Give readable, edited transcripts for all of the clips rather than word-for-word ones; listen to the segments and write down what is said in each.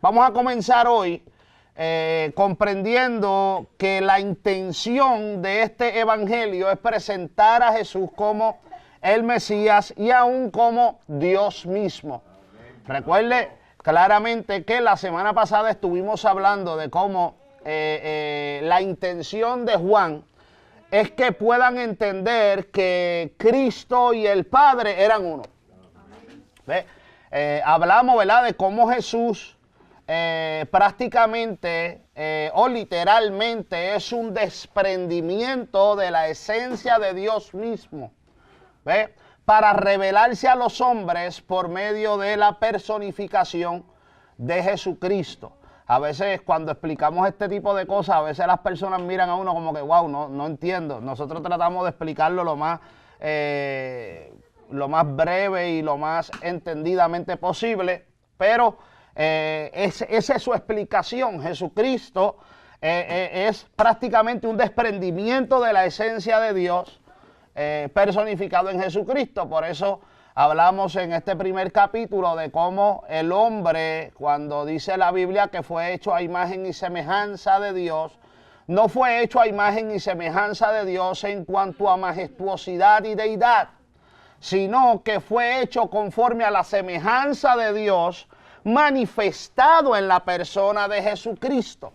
Vamos a comenzar hoy comprendiendo que la intención de este evangelio es presentar a Jesús como el Mesías y aún como Dios mismo. Recuerde claramente que la semana pasada estuvimos hablando de cómo la intención de Juan es que puedan entender que Cristo y el Padre eran uno. Hablamos, ¿verdad?, de cómo Jesús prácticamente o literalmente es un desprendimiento de la esencia de Dios mismo, ¿ve?, para revelarse a los hombres por medio de la personificación de Jesucristo. A veces cuando explicamos este tipo de cosas, a veces las personas miran a uno como que, wow, no entiendo. Nosotros tratamos de explicarlo lo más breve y lo más entendidamente posible, pero esa es su explicación. Jesucristo es prácticamente un desprendimiento de la esencia de Dios personificado en Jesucristo. Por eso hablamos en este primer capítulo de cómo el hombre, cuando dice la Biblia que fue hecho a imagen y semejanza de Dios, no fue hecho a imagen y semejanza de Dios en cuanto a majestuosidad y deidad, sino que fue hecho conforme a la semejanza de Dios manifestado en la persona de Jesucristo.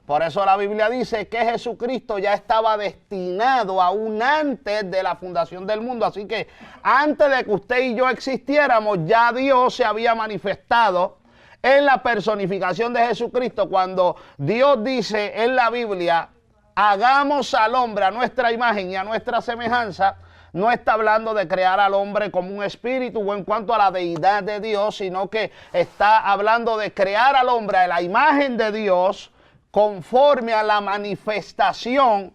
Por eso la Biblia dice que Jesucristo ya estaba destinado aún antes de la fundación del mundo. Así que antes de que usted y yo existiéramos, ya Dios se había manifestado en la personificación de Jesucristo. Cuando Dios dice en la Biblia, hagamos al hombre a nuestra imagen y a nuestra semejanza, no está hablando de crear al hombre como un espíritu o en cuanto a la deidad de Dios, sino que está hablando de crear al hombre a la imagen de Dios, conforme a la manifestación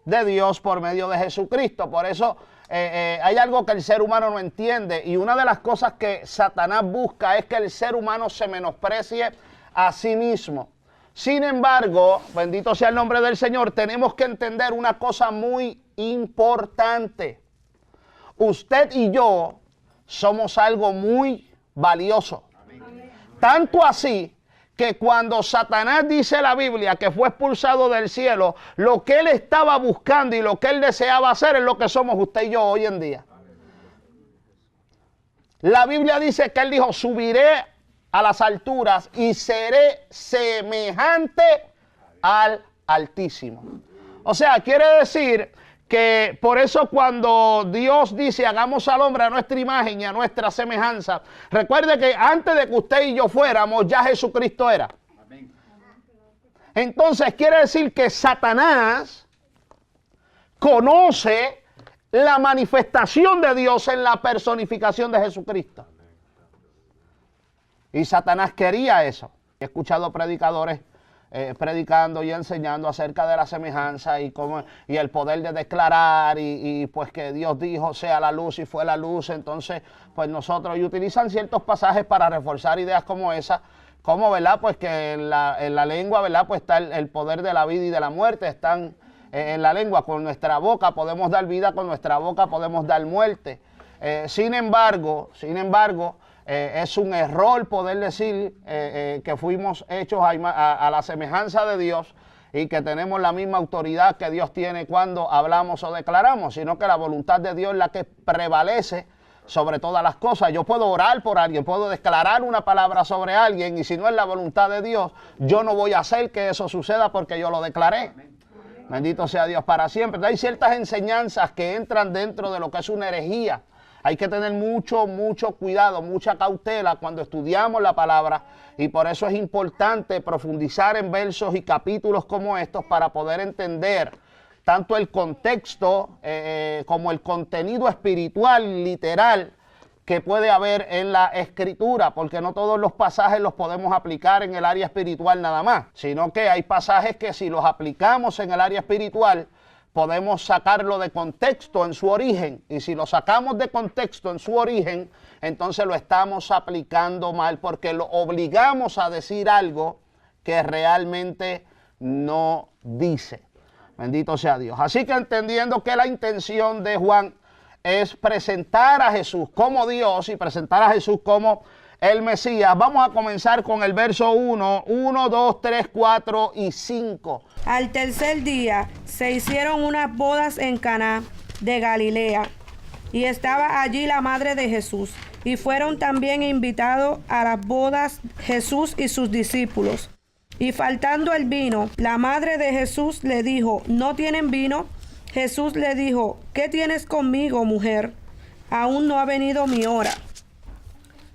de Dios por medio de Jesucristo. Por eso hay algo que el ser humano no entiende, y una de las cosas que Satanás busca es que el ser humano se menosprecie a sí mismo. Sin embargo, bendito sea el nombre del Señor, tenemos que entender una cosa muy importante. Usted y yo somos algo muy valioso. Tanto así que cuando Satanás dice la Biblia que fue expulsado del cielo, lo que él estaba buscando y lo que él deseaba hacer es lo que somos usted y yo hoy en día. La Biblia dice que él dijo, subiré a las alturas y seré semejante al Altísimo. O sea, quiere decir que por eso cuando Dios dice hagamos al hombre a nuestra imagen y a nuestra semejanza, recuerde que antes de que usted y yo fuéramos, ya Jesucristo era. Entonces quiere decir que Satanás conoce la manifestación de Dios en la personificación de Jesucristo. Y Satanás quería eso. He escuchado predicadores predicando y enseñando acerca de la semejanza y el poder de declarar y pues que Dios dijo sea la luz y fue la luz. Entonces pues nosotros, y utilizan ciertos pasajes para reforzar ideas como esa, como, ¿verdad?, pues que en la lengua, ¿verdad?, pues está el poder de la vida y de la muerte, están en la lengua. Con nuestra boca podemos dar vida, con nuestra boca podemos dar muerte. Sin embargo, es un error poder decir que fuimos hechos a la semejanza de Dios y que tenemos la misma autoridad que Dios tiene cuando hablamos o declaramos, sino que la voluntad de Dios es la que prevalece sobre todas las cosas. Yo puedo orar por alguien, puedo declarar una palabra sobre alguien, y si no es la voluntad de Dios, yo no voy a hacer que eso suceda porque yo lo declaré. Bendito sea Dios para siempre. Entonces, hay ciertas enseñanzas que entran dentro de lo que es una herejía. Hay que tener mucho cuidado, mucha cautela cuando estudiamos la palabra, y por eso es importante profundizar en versos y capítulos como estos para poder entender tanto el contexto como el contenido espiritual, literal, que puede haber en la Escritura, porque no todos los pasajes los podemos aplicar en el área espiritual nada más, sino que hay pasajes que si los aplicamos en el área espiritual, podemos sacarlo de contexto en su origen, y si lo sacamos de contexto en su origen, entonces lo estamos aplicando mal, porque lo obligamos a decir algo que realmente no dice. Bendito sea Dios. Así que entendiendo que la intención de Juan es presentar a Jesús como Dios y presentar a Jesús como el Mesías. Vamos a comenzar con el verso 1, 2, 3, 4 y 5. Al tercer día se hicieron unas bodas en Caná de Galilea, y estaba allí la madre de Jesús, y fueron también invitados a las bodas Jesús y sus discípulos. Y faltando el vino, la madre de Jesús le dijo: ¿no tienen vino? Jesús le dijo: ¿qué tienes conmigo, mujer? Aún no ha venido mi hora.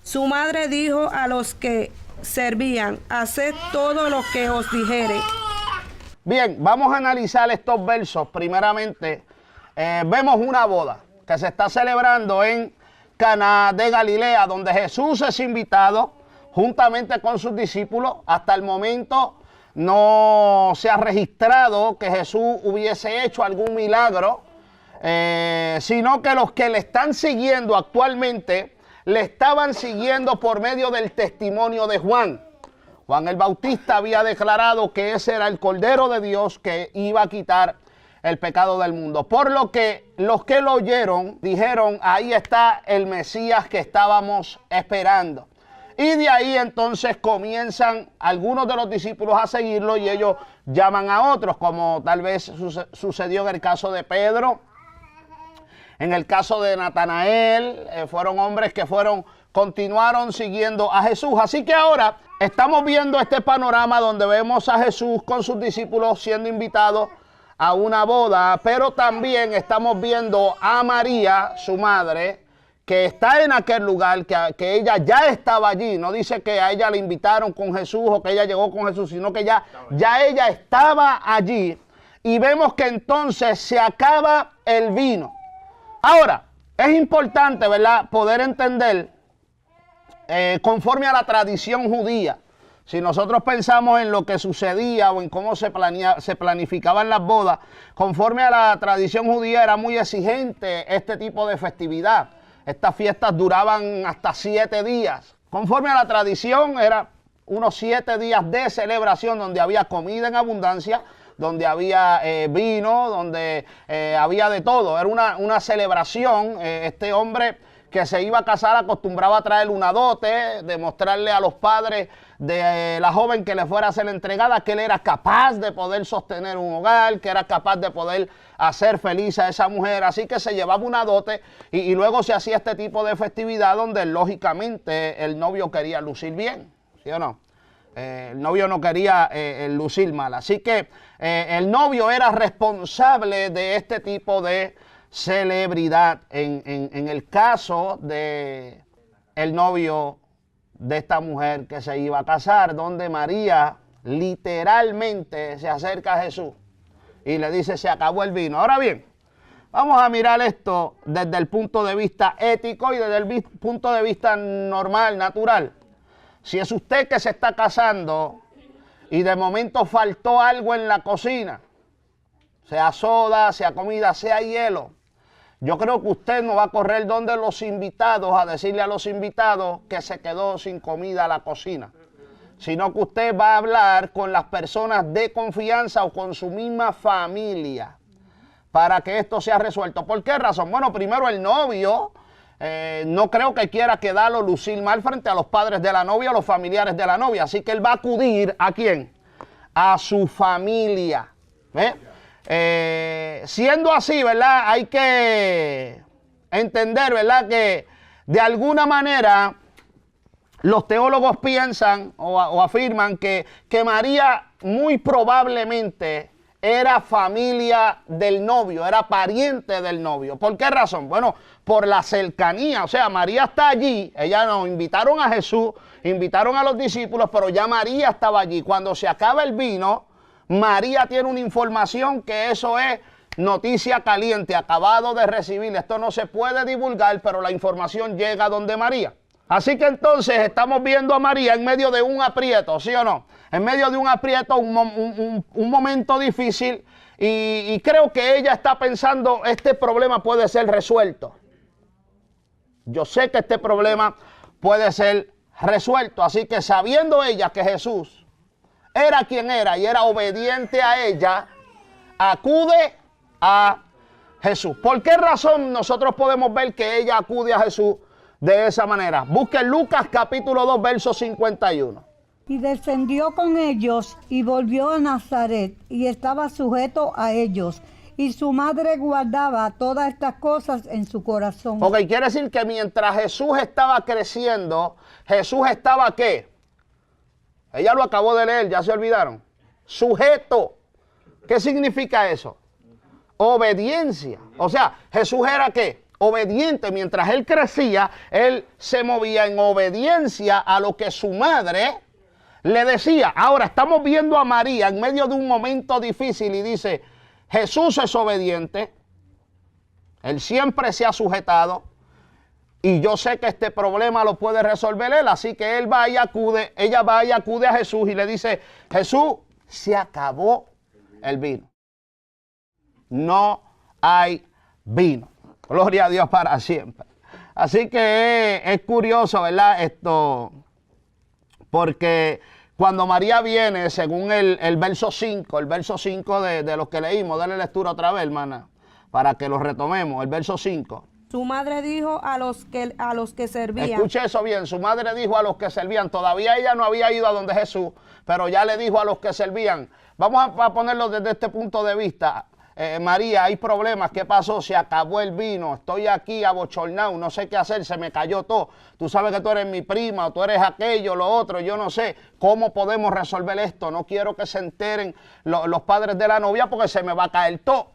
Su madre dijo a los que servían: haced todo lo que os dijere. Bien, vamos a analizar estos versos. Primeramente, vemos una boda que se está celebrando en Caná de Galilea, donde Jesús es invitado juntamente con sus discípulos. Hasta el momento no se ha registrado que Jesús hubiese hecho algún milagro, sino que los que le están siguiendo actualmente le estaban siguiendo por medio del testimonio de Juan. Juan el Bautista había declarado que ese era el Cordero de Dios que iba a quitar el pecado del mundo. Por lo que los que lo oyeron dijeron: ahí está el Mesías que estábamos esperando. Y de ahí entonces comienzan algunos de los discípulos a seguirlo, y ellos llaman a otros, como tal vez sucedió en el caso de Pedro, en el caso de Natanael. Fueron hombres que continuaron siguiendo a Jesús. Así que ahora estamos viendo este panorama donde vemos a Jesús con sus discípulos siendo invitados a una boda, pero también estamos viendo a María, su madre, que está en aquel lugar, que ella ya estaba allí. No dice que a ella le invitaron con Jesús o que ella llegó con Jesús, sino que ya ella estaba allí. Y vemos que entonces se acaba el vino. Ahora, es importante, ¿verdad?, poder entender, conforme a la tradición judía. Si nosotros pensamos en lo que sucedía o en cómo se planificaban las bodas, conforme a la tradición judía era muy exigente este tipo de festividad. Estas fiestas duraban hasta 7 días. Conforme a la tradición, era unos 7 días de celebración donde había comida en abundancia, donde había vino, donde había de todo. Era una celebración. Este hombre que se iba a casar acostumbraba a traer una dote, demostrarle a los padres de la joven que le fuera a ser entregada que él era capaz de poder sostener un hogar, que era capaz de poder hacer feliz a esa mujer. Así que se llevaba una dote y luego se hacía este tipo de festividad donde lógicamente el novio quería lucir bien, ¿sí o no? El novio no quería lucir mal. Así que el novio era responsable de este tipo de celebridad. En el caso de el novio de esta mujer que se iba a casar, donde María literalmente se acerca a Jesús y le dice: se acabó el vino. Ahora bien, vamos a mirar esto desde el punto de vista ético y desde el punto de vista normal, natural. Si es usted que se está casando y de momento faltó algo en la cocina, sea soda, sea comida, sea hielo, yo creo que usted no va a correr donde los invitados a decirle a los invitados que se quedó sin comida a la cocina, sino que usted va a hablar con las personas de confianza o con su misma familia para que esto sea resuelto. ¿Por qué razón? Bueno, primero, el novio no creo que quiera quedarlo lucir mal frente a los padres de la novia o los familiares de la novia, así que él va a acudir ¿a quién? A su familia. Siendo así, ¿verdad?, hay que entender, ¿verdad?, que de alguna manera los teólogos piensan o afirman que María muy probablemente era familia del novio, era pariente del novio. ¿Por qué razón? Bueno, por la cercanía. O sea, María está allí, ella nos invitaron a Jesús, invitaron a los discípulos, pero ya María estaba allí. Cuando se acaba el vino, María tiene una información que eso es noticia caliente, acabado de recibir. Esto no se puede divulgar, pero la información llega donde María. Así que entonces estamos viendo a María en medio de un aprieto, ¿sí o no? En medio de un aprieto, un momento difícil, y creo que ella está pensando: este problema puede ser resuelto. Yo sé que este problema puede ser resuelto. Así que sabiendo ella que Jesús era quien era y era obediente a ella, acude a Jesús. ¿Por qué razón nosotros podemos ver que ella acude a Jesús? de esa manera. Busquen Lucas capítulo 2, verso 51. Y descendió con ellos y volvió a Nazaret y estaba sujeto a ellos. Y su madre guardaba todas estas cosas en su corazón. Ok, quiere decir que mientras Jesús estaba creciendo, Jesús estaba ¿qué? Ella lo acabó de leer, ya se olvidaron. Sujeto. ¿Qué significa eso? Obediencia. O sea, Jesús era ¿qué? Obediente. Mientras él crecía, él se movía en obediencia a lo que su madre le decía. Ahora estamos viendo a María en medio de un momento difícil y dice, Jesús es obediente, él siempre se ha sujetado y yo sé que este problema lo puede resolver él, así que él va y acude, ella va y acude a Jesús y le dice, Jesús, se acabó el vino. No hay vino. Gloria a Dios para siempre. Así que es curioso, ¿verdad? Esto, porque cuando María viene, según el verso 5, de los que leímos, dale lectura otra vez, hermana, para que lo retomemos, el verso 5. Su madre dijo a los que servían. Escuche eso bien, su madre dijo a los que servían, todavía ella no había ido a donde Jesús, pero ya le dijo a los que servían. Vamos a ponerlo desde este punto de vista. María, hay problemas, ¿qué pasó? Se acabó el vino, estoy aquí abochornado, no sé qué hacer, se me cayó todo. Tú sabes que tú eres mi prima, o tú eres aquello, lo otro, yo no sé cómo podemos resolver esto. No quiero que se enteren los padres de la novia porque se me va a caer todo.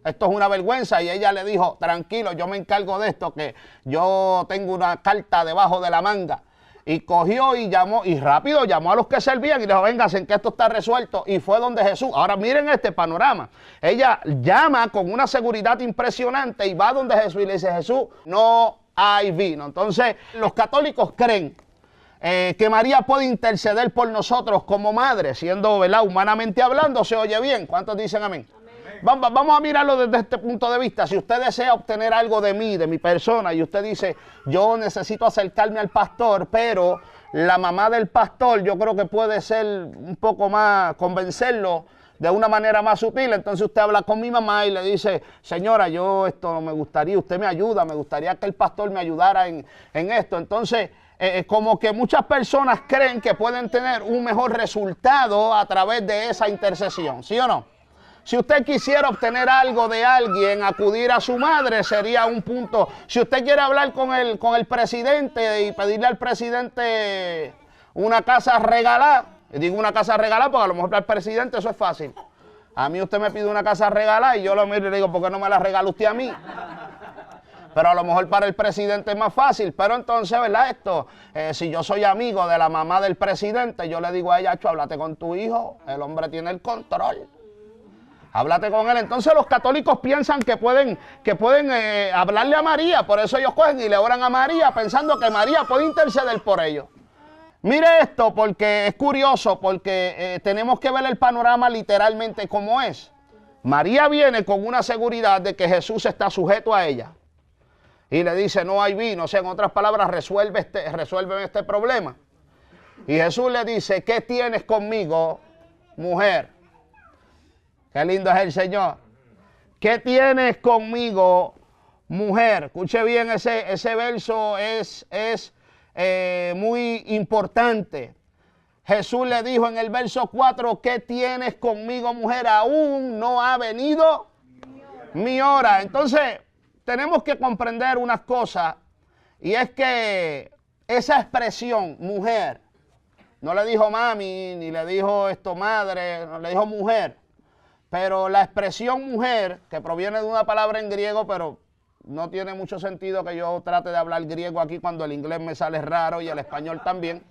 Esto es una vergüenza. Y ella le dijo, tranquilo, yo me encargo de esto, que yo tengo una carta debajo de la manga. Y cogió y llamó, y rápido llamó a los que servían y le dijo, vénganse, que esto está resuelto. Y fue donde Jesús. Ahora miren este panorama. Ella llama con una seguridad impresionante y va donde Jesús y le dice, Jesús, no hay vino. Entonces, los católicos creen que María puede interceder por nosotros como madre, siendo, ¿verdad?, humanamente hablando, se oye bien. ¿Cuántos dicen amén? Vamos a mirarlo desde este punto de vista. Si usted desea obtener algo de mí, de mi persona, y usted dice, yo necesito acercarme al pastor, pero la mamá del pastor yo creo que puede ser un poco más, convencerlo de una manera más sutil. Entonces usted habla con mi mamá y le dice, señora, yo esto me gustaría, usted me ayuda, me gustaría que el pastor me ayudara en esto. Entonces, como que muchas personas creen que pueden tener un mejor resultado a través de esa intercesión, ¿sí o no? Si usted quisiera obtener algo de alguien, acudir a su madre sería un punto. Si usted quiere hablar con el presidente y pedirle al presidente una casa regalada, digo una casa regalada porque a lo mejor para el presidente eso es fácil. A mí usted me pide una casa regalada y yo lo miro y le digo, ¿por qué no me la regala usted a mí? Pero a lo mejor para el presidente es más fácil. Pero entonces, ¿verdad? Esto, si yo soy amigo de la mamá del presidente, yo le digo a ella, háblate con tu hijo, el hombre tiene el control. Háblate con él. Entonces los católicos piensan que pueden hablarle a María. Por eso ellos cogen y le oran a María pensando que María puede interceder por ellos. Mire esto porque es curioso, porque tenemos que ver el panorama literalmente como es. María viene con una seguridad de que Jesús está sujeto a ella. Y le dice, no hay vino. O sea, en otras palabras, resuélveme este problema. Y Jesús le dice, ¿qué tienes conmigo, mujer? Qué lindo es el Señor. ¿Qué tienes conmigo, mujer? Escuche bien, ese verso es muy importante. Jesús le dijo en el verso 4, ¿qué tienes conmigo, mujer? Aún no ha venido mi hora. Entonces, tenemos que comprender unas cosas. Y es que esa expresión, mujer, no le dijo mami, ni le dijo madre, no le dijo mujer. Pero la expresión mujer, que proviene de una palabra en griego, pero no tiene mucho sentido que yo trate de hablar griego aquí cuando el inglés me sale raro y el español también.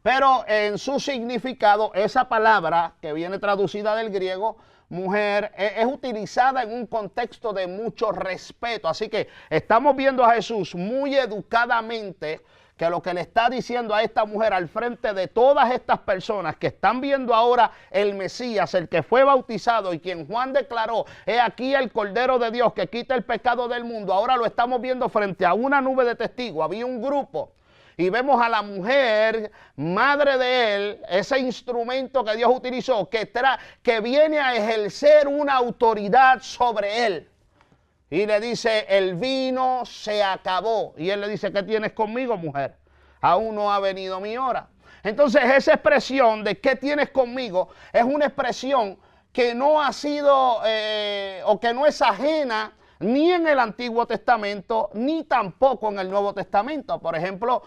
Pero en su significado, esa palabra que viene traducida del griego, mujer, es utilizada en un contexto de mucho respeto. Así que estamos viendo a Jesús muy educadamente, que lo que le está diciendo a esta mujer al frente de todas estas personas que están viendo ahora el Mesías, el que fue bautizado y quien Juan declaró, he aquí el Cordero de Dios que quita el pecado del mundo, ahora lo estamos viendo frente a una nube de testigos. Había un grupo y vemos a la mujer, madre de él, ese instrumento que Dios utilizó, que viene a ejercer una autoridad sobre él. y le dice, el vino se acabó. Y él le dice, ¿qué tienes conmigo, mujer? Aún no ha venido mi hora. Entonces esa expresión de ¿qué tienes conmigo? Es una expresión que no ha sido o que no es ajena ni en el Antiguo Testamento, ni tampoco en el Nuevo Testamento. Por ejemplo,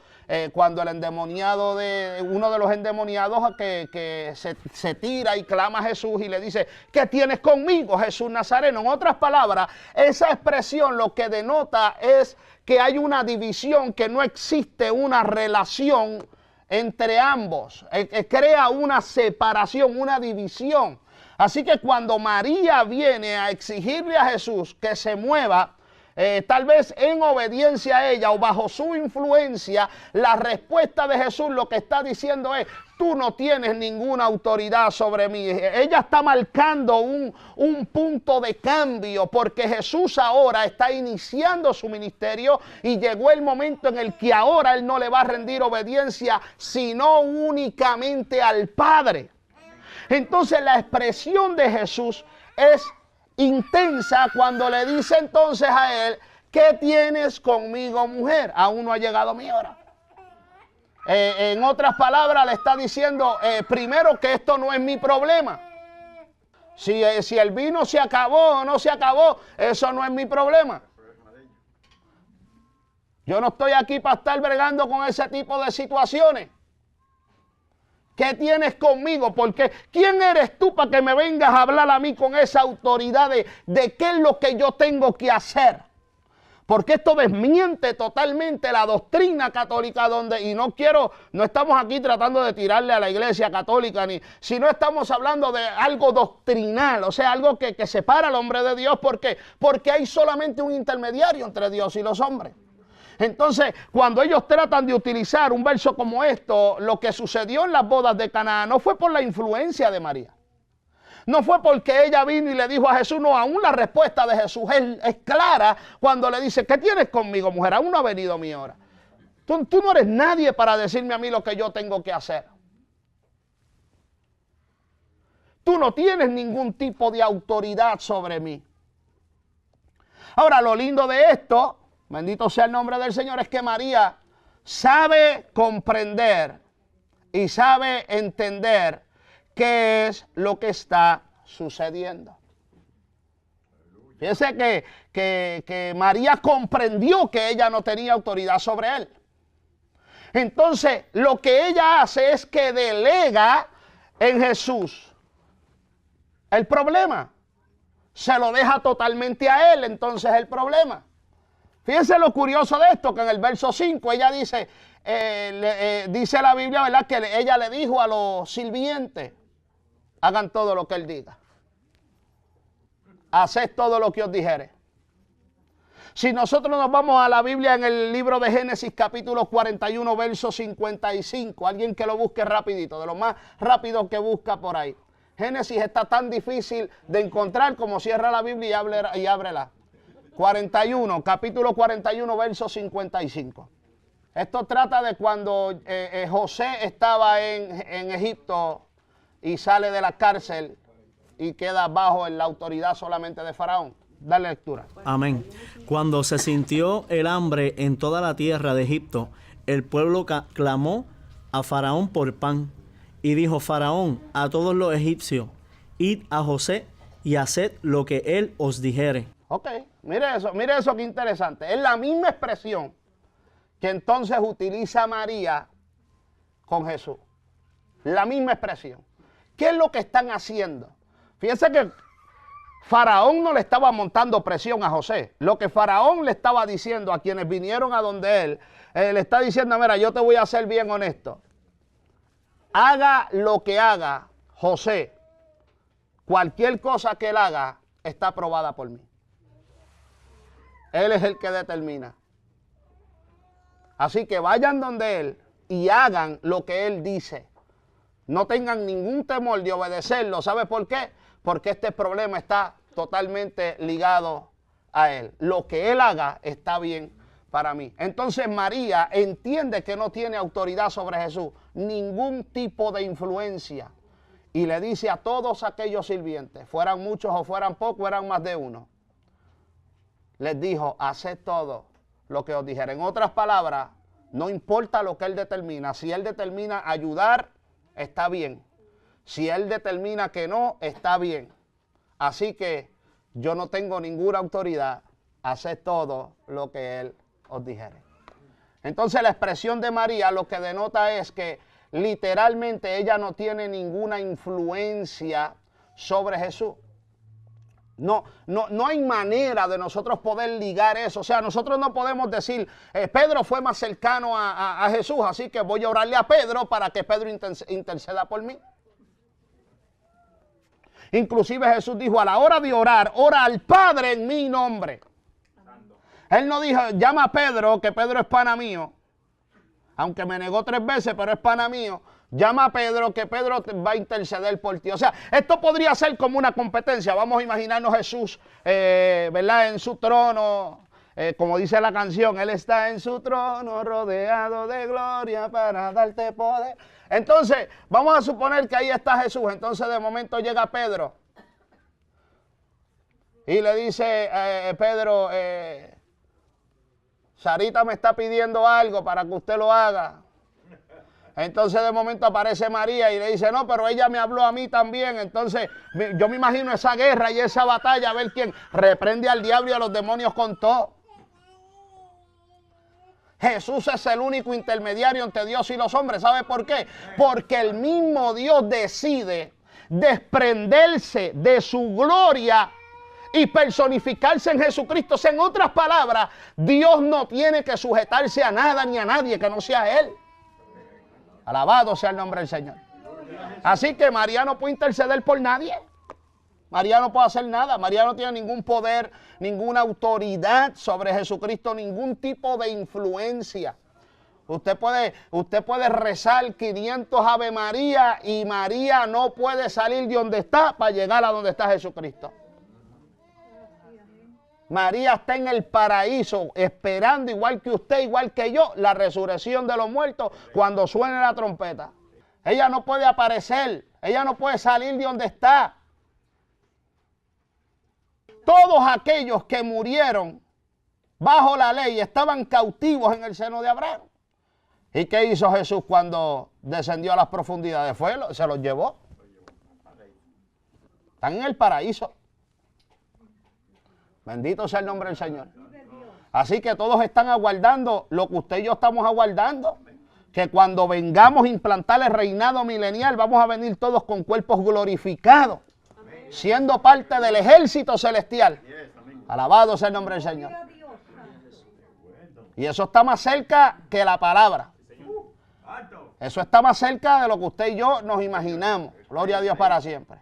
cuando el endemoniado uno de los endemoniados que se tira y clama a Jesús y le dice, ¿qué tienes conmigo, Jesús Nazareno? En otras palabras, esa expresión lo que denota es que hay una división, que no existe una relación entre ambos. Crea una separación, una división. Así que cuando María viene a exigirle a Jesús que se mueva, tal vez en obediencia a ella o bajo su influencia, la respuesta de Jesús lo que está diciendo es, tú no tienes ninguna autoridad sobre mí. Ella está marcando un punto de cambio, porque Jesús ahora está iniciando su ministerio y llegó el momento en el que ahora Él no le va a rendir obediencia, sino únicamente al Padre. Entonces la expresión de Jesús es intensa cuando le dice entonces a él, ¿qué tienes conmigo, mujer? Aún no ha llegado mi hora. En otras palabras le está diciendo, primero, que esto no es mi problema. Si el vino se acabó o no se acabó, eso no es mi problema. Yo no estoy aquí para estar bregando con ese tipo de situaciones. ¿Qué tienes conmigo? Porque ¿quién eres tú para que me vengas a hablar a mí con esa autoridad de qué es lo que yo tengo que hacer? Porque esto desmiente totalmente la doctrina católica y no estamos aquí tratando de tirarle a la iglesia católica, sino estamos hablando de algo doctrinal, o sea, algo que separa al hombre de Dios. ¿Por qué? Porque hay solamente un intermediario entre Dios y los hombres. Entonces, cuando ellos tratan de utilizar un verso como esto, lo que sucedió en las bodas de Caná no fue por la influencia de María. No fue porque ella vino y le dijo a Jesús, no, aún la respuesta de Jesús es clara cuando le dice, ¿qué tienes conmigo, mujer? Aún no ha venido mi hora. Tú no eres nadie para decirme a mí lo que yo tengo que hacer. Tú no tienes ningún tipo de autoridad sobre mí. Ahora, lo lindo de esto, bendito sea el nombre del Señor, es que María sabe comprender y sabe entender qué es lo que está sucediendo. Fíjense que María comprendió que ella no tenía autoridad sobre él. Entonces, lo que ella hace es que delega en Jesús el problema. Se lo deja totalmente a él, entonces el problema. Fíjense lo curioso de esto, que en el verso 5 ella dice, dice la Biblia, ¿verdad? Que ella le dijo a los sirvientes, hagan todo lo que él diga. Haced todo lo que os dijere. Si nosotros nos vamos a la Biblia en el libro de Génesis capítulo 41, verso 55, alguien que lo busque rapidito, de lo más rápido que busca por ahí. Génesis está tan difícil de encontrar como cierra la Biblia y ábrela. 41, capítulo 41, verso 55. Esto trata de cuando José estaba en Egipto y sale de la cárcel y queda bajo la autoridad solamente de Faraón. Dale lectura. Amén. Cuando se sintió el hambre en toda la tierra de Egipto, el pueblo clamó a Faraón por pan. Y dijo Faraón a todos los egipcios, id a José y haced lo que él os dijere. Ok, mire eso que interesante. Es la misma expresión que entonces utiliza María con Jesús. La misma expresión. ¿Qué es lo que están haciendo? Fíjense que Faraón no le estaba montando presión a José. Lo que Faraón le estaba diciendo a quienes vinieron a donde él, le está diciendo, mira, yo te voy a ser bien honesto. Haga lo que haga José, cualquier cosa que él haga está aprobada por mí. Él es el que determina. Así que vayan donde él y hagan lo que él dice. No tengan ningún temor de obedecerlo. ¿Sabe por qué? Porque este problema está totalmente ligado a él. Lo que él haga está bien para mí. Entonces María entiende que no tiene autoridad sobre Jesús, ningún tipo de influencia. Y le dice a todos aquellos sirvientes, fueran muchos o fueran pocos, eran más de uno. les dijo, haced todo lo que os dijera. En otras palabras, no importa lo que Él determina. Si Él determina ayudar, está bien. Si Él determina que no, está bien. Así que yo no tengo ninguna autoridad. Haced todo lo que Él os dijere. Entonces la expresión de María lo que denota es que literalmente ella no tiene ninguna influencia sobre Jesús. No hay manera de nosotros poder ligar eso. O sea, nosotros no podemos decir, Pedro fue más cercano a Jesús, así que voy a orarle a Pedro para que Pedro interceda por mí. Inclusive Jesús dijo, a la hora de orar, ora al Padre en mi nombre. Él no dijo, llama a Pedro, que Pedro es pana mío. Aunque me negó 3 veces, pero es pana mío. Llama a Pedro, que Pedro va a interceder por ti. O sea, esto podría ser como una competencia. Vamos a imaginarnos Jesús, ¿verdad? En su trono, como dice la canción, Él está en su trono rodeado de gloria para darte poder. Entonces, vamos a suponer que ahí está Jesús. Entonces, de momento llega Pedro y le dice, Pedro, Sarita me está pidiendo algo para que usted lo haga. Entonces de momento aparece María y le dice, no, pero ella me habló a mí también. Entonces yo me imagino esa guerra y esa batalla, a ver quién reprende al diablo y a los demonios con todo. Jesús es el único intermediario entre Dios y los hombres. ¿Sabe por qué? Porque el mismo Dios decide desprenderse de su gloria y personificarse en Jesucristo. O sea, en otras palabras, Dios no tiene que sujetarse a nada ni a nadie que no sea Él. Alabado sea el nombre del Señor. Así que María no puede interceder por nadie. María no puede hacer nada. María no tiene ningún poder, ninguna autoridad sobre Jesucristo, ningún tipo de influencia. Usted puede rezar 500 Ave María y María no puede salir de donde está para llegar a donde está Jesucristo. María está en el paraíso esperando, igual que usted, igual que yo, la resurrección de los muertos cuando suene la trompeta. Ella no puede aparecer, ella no puede salir de donde está. Todos aquellos que murieron bajo la ley estaban cautivos en el seno de Abraham. ¿Y qué hizo Jesús cuando descendió a las profundidades? Se los llevó. Están en el paraíso. Bendito sea el nombre del Señor. Así que todos están aguardando lo que usted y yo estamos aguardando. Que cuando vengamos a implantar el reinado milenial, vamos a venir todos con cuerpos glorificados. Siendo parte del ejército celestial. Alabado sea el nombre del Señor. Y eso está más cerca que la palabra. Eso está más cerca de lo que usted y yo nos imaginamos. Gloria a Dios para siempre.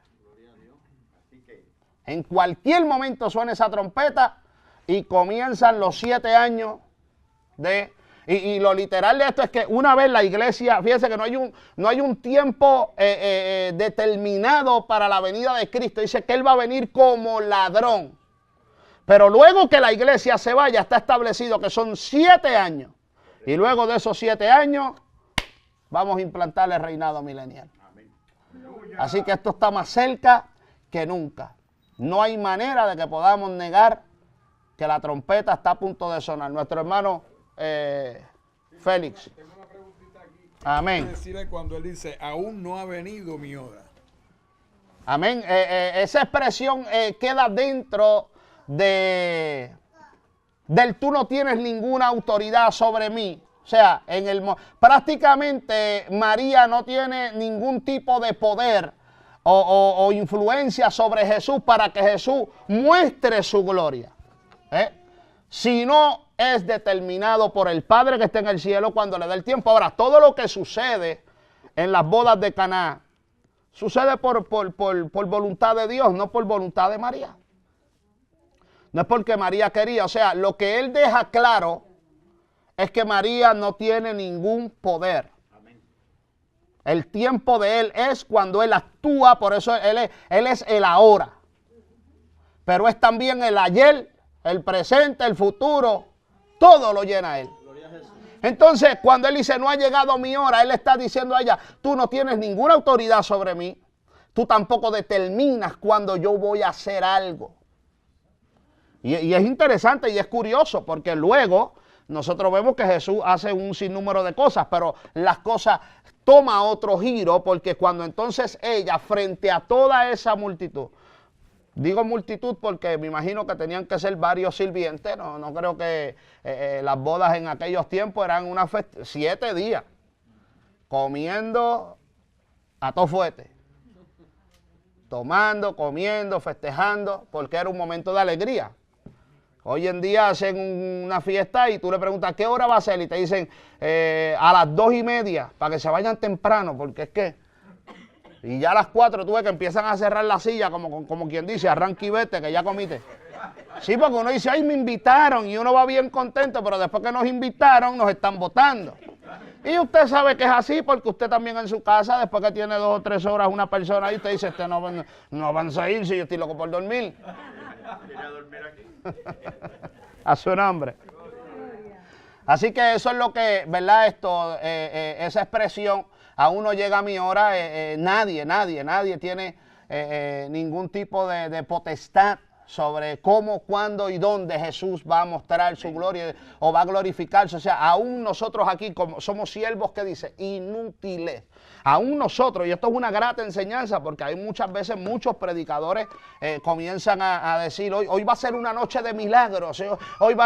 En cualquier momento suena esa trompeta y comienzan los 7 años de... Y lo literal de esto es que una vez la iglesia, fíjense que no hay un tiempo determinado para la venida de Cristo. Dice que Él va a venir como ladrón. Pero luego que la iglesia se vaya, está establecido que son 7 años. Y luego de esos 7 años, vamos a implantar el reinado milenial. Así que esto está más cerca que nunca. No hay manera de que podamos negar que la trompeta está a punto de sonar. Nuestro hermano Félix. Tengo una preguntita aquí. Amén. Decirle cuando él dice, aún no ha venido mi hora. Amén. Esa expresión queda dentro del tú no tienes ninguna autoridad sobre mí. O sea, prácticamente María no tiene ningún tipo de poder o influencia sobre Jesús para que Jesús muestre su gloria. Si no es determinado por el Padre que está en el cielo cuando le da el tiempo. Ahora, todo lo que sucede en las bodas de Caná sucede por voluntad de Dios, no por voluntad de María. No es porque María quería. O sea, lo que él deja claro es que María no tiene ningún poder. El tiempo de Él es cuando Él actúa, por eso Él es el ahora. Pero es también el ayer, el presente, el futuro, todo lo llena Él. Entonces, cuando Él dice, no ha llegado mi hora, Él está diciendo a ella, tú no tienes ninguna autoridad sobre mí, tú tampoco determinas cuando yo voy a hacer algo. Y es interesante y es curioso porque luego nosotros vemos que Jesús hace un sinnúmero de cosas, pero las cosas toma otro giro porque cuando entonces ella, frente a toda esa multitud, digo multitud porque me imagino que tenían que ser varios sirvientes, no creo que las bodas en aquellos tiempos eran 7 días, comiendo a todo fuerte, tomando, comiendo, festejando, porque era un momento de alegría. Hoy en día hacen una fiesta y tú le preguntas, ¿qué hora va a ser? Y te dicen, a las 2:30, para que se vayan temprano, porque es que... Y ya a las 4 tú ves que empiezan a cerrar la silla, como quien dice, arranca y vete, que ya comiste. Sí, porque uno dice, ay, me invitaron, y uno va bien contento, pero después que nos invitaron, nos están votando. Y usted sabe que es así, porque usted también en su casa, después que tiene 2 o 3 horas una persona ahí, usted dice, no van a ir si yo estoy loco por dormir. A su nombre. Así que eso es lo que, ¿verdad? Esa expresión, aún no llega mi hora, nadie tiene ningún tipo de potestad sobre cómo, cuándo y dónde Jesús va a mostrar su gloria o va a glorificarse. O sea, aún nosotros aquí como somos siervos que dice, inútiles. Aún nosotros, y esto es una grata enseñanza porque hay muchas veces muchos predicadores comienzan a decir, hoy va a ser una noche de milagros,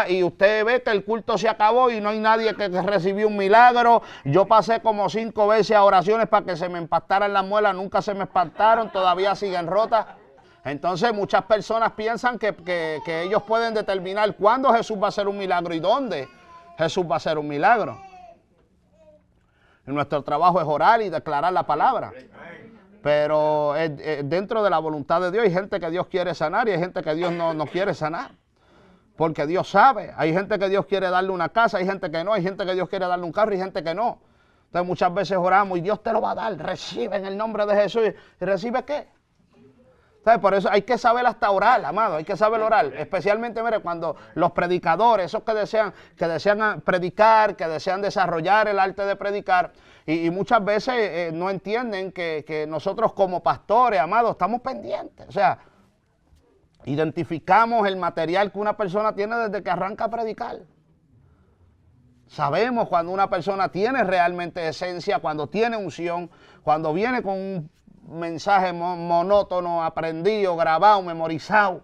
y usted ve que el culto se acabó y no hay nadie que recibió un milagro. Yo pasé como 5 veces a oraciones para que se me empastaran las muelas, nunca se me empastaron, todavía siguen rotas. Entonces muchas personas piensan que ellos pueden determinar cuándo Jesús va a hacer un milagro y dónde Jesús va a hacer un milagro. Y nuestro trabajo es orar y declarar la palabra. Pero dentro de la voluntad de Dios hay gente que Dios quiere sanar y hay gente que Dios no quiere sanar. Porque Dios sabe. Hay gente que Dios quiere darle una casa, hay gente que no, hay gente que Dios quiere darle un carro y hay gente que no. Entonces muchas veces oramos y Dios te lo va a dar. Recibe en el nombre de Jesús. ¿Y recibe qué? ¿Sabes? Por eso hay que saber hasta orar, amado, hay que saber orar. Especialmente, mire, cuando los predicadores, esos que desean predicar, que desean desarrollar el arte de predicar, y muchas veces no entienden que nosotros como pastores, amados, estamos pendientes. O sea, identificamos el material que una persona tiene desde que arranca a predicar. Sabemos cuando una persona tiene realmente esencia, cuando tiene unción, cuando viene con un mensaje monótono, aprendido, grabado, memorizado,